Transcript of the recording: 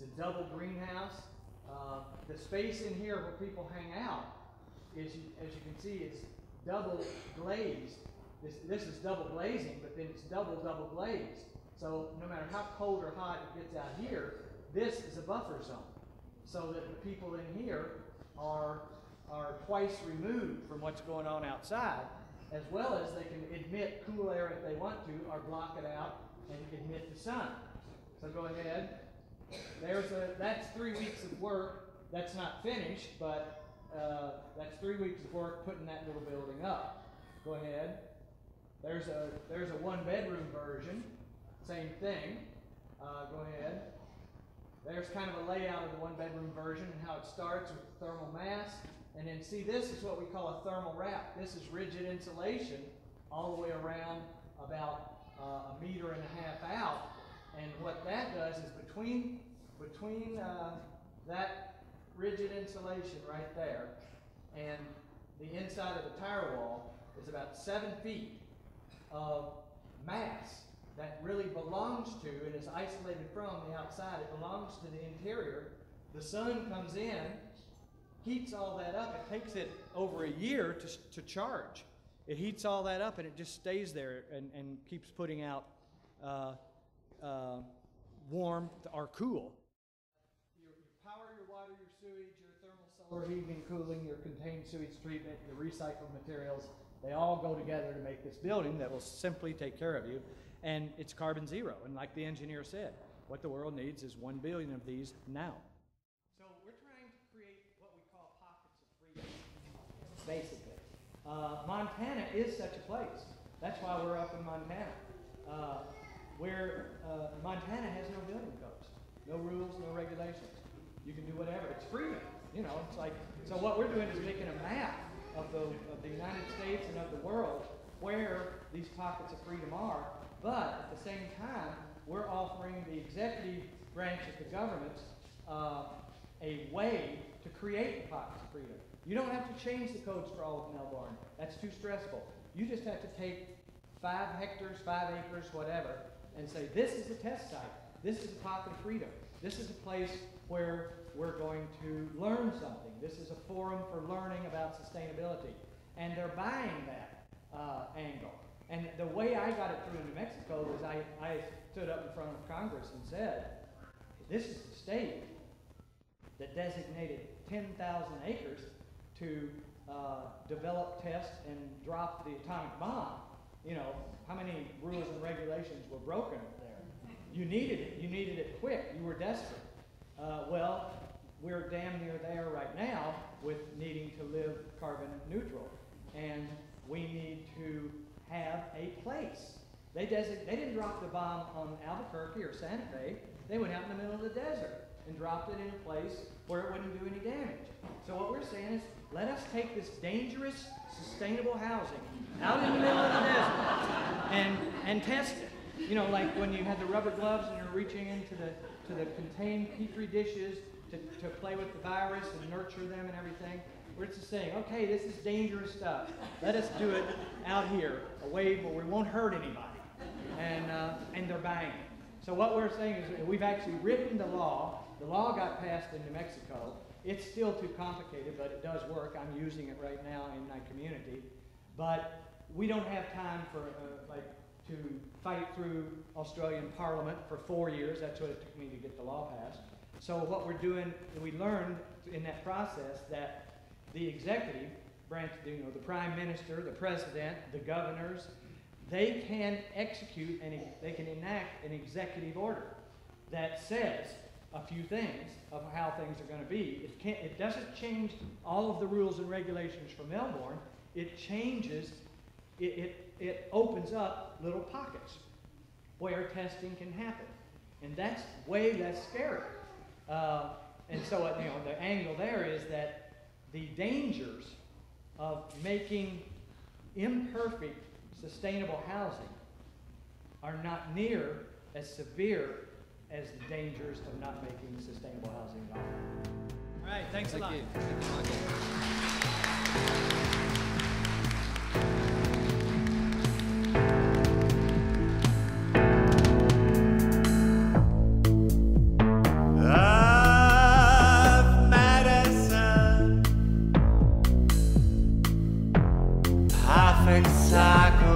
a double greenhouse. The space in here where people hang out is, as you can see, is double glazed. This is double glazing, but then it's double glazed. So no matter how cold or hot it gets out here, this is a buffer zone, so that the people in here are twice removed from what's going on outside, as well as they can admit cool air if they want to, or block it out and admit the sun. So go ahead. That's 3 weeks of work. That's not finished, but that's 3 weeks of work putting that little building up. Go ahead. There's a one-bedroom version. Same thing. Go ahead. There's kind of a layout of the one-bedroom version and how it starts with the thermal mass. And then see, this is what we call a thermal wrap. This is rigid insulation all the way around about 1.5 meters out. And what that does is between that rigid insulation right there and the inside of the tire wall is about 7 feet of mass that really belongs to and is isolated from the outside. It belongs to the interior. The sun comes in, heats all that up. It takes it over a year to charge. It heats all that up and it just stays there and keeps putting out warm or cool. Your power, your water, your sewage, your thermal solar heating and cooling, your contained sewage treatment, your recycled materials, they all go together to make this building that will simply take care of you. And it's carbon zero. And like the engineer said, what the world needs is 1 billion of these now. So we're trying to create what we call pockets of freedom, basically. Montana is such a place. That's why we're up in Montana. Montana has no building codes, no rules, no regulations. You can do whatever. It's freedom. You know, it's like, so what we're doing is making a map of the United States and of the world where these pockets of freedom are, but at the same time, we're offering the executive branch of the government a way to create the pockets of freedom. You don't have to change the codes for all of Melbourne. That's too stressful. You just have to take 5 hectares, 5 acres, whatever, and say, this is a test site. This is a pocket of freedom. This is a place where we're going to learn something. This is a forum for learning about sustainability. And they're buying that angle. And the way I got it through in New Mexico was I stood up in front of Congress and said, this is the state that designated 10,000 acres to develop, test, and drop the atomic bomb. You know, how many rules and regulations were broken there? You needed it. You needed it quick. You were desperate. Well, we're damn near there right now with needing to live carbon neutral. And we need to have a place. They didn't drop the bomb on Albuquerque or Santa Fe. They went out in the middle of the desert and dropped it in a place where it wouldn't do any damage. So what we're saying is, let us take this dangerous, sustainable housing out in the middle of the desert and test it. You know, like when you had the rubber gloves and you're reaching into the contained Petri dishes to play with the virus and nurture them and everything. We're just saying, okay, this is dangerous stuff. Let us do it out here, away where we won't hurt anybody. And they're buying it. So what we're saying is we've actually written the law. The law got passed in New Mexico. It's still too complicated, but it does work. I'm using it right now in my community. But we don't have time for to fight through Australian Parliament for 4 years. That's what it took me to get the law passed. So what we're doing, we learned in that process that the executive branch, you know, the Prime Minister, the President, the governors, they can execute and they can enact an executive order that says a few things of how things are going to be. It doesn't change all of the rules and regulations for Melbourne. It changes, it opens up little pockets where testing can happen. And that's way less scary. And so, you know, the angle there is that the dangers of making imperfect, sustainable housing are not near as severe as the dangers of not making sustainable housing at all. All right, thanks a lot. Thank you, Michael. Ah. perfect cycle.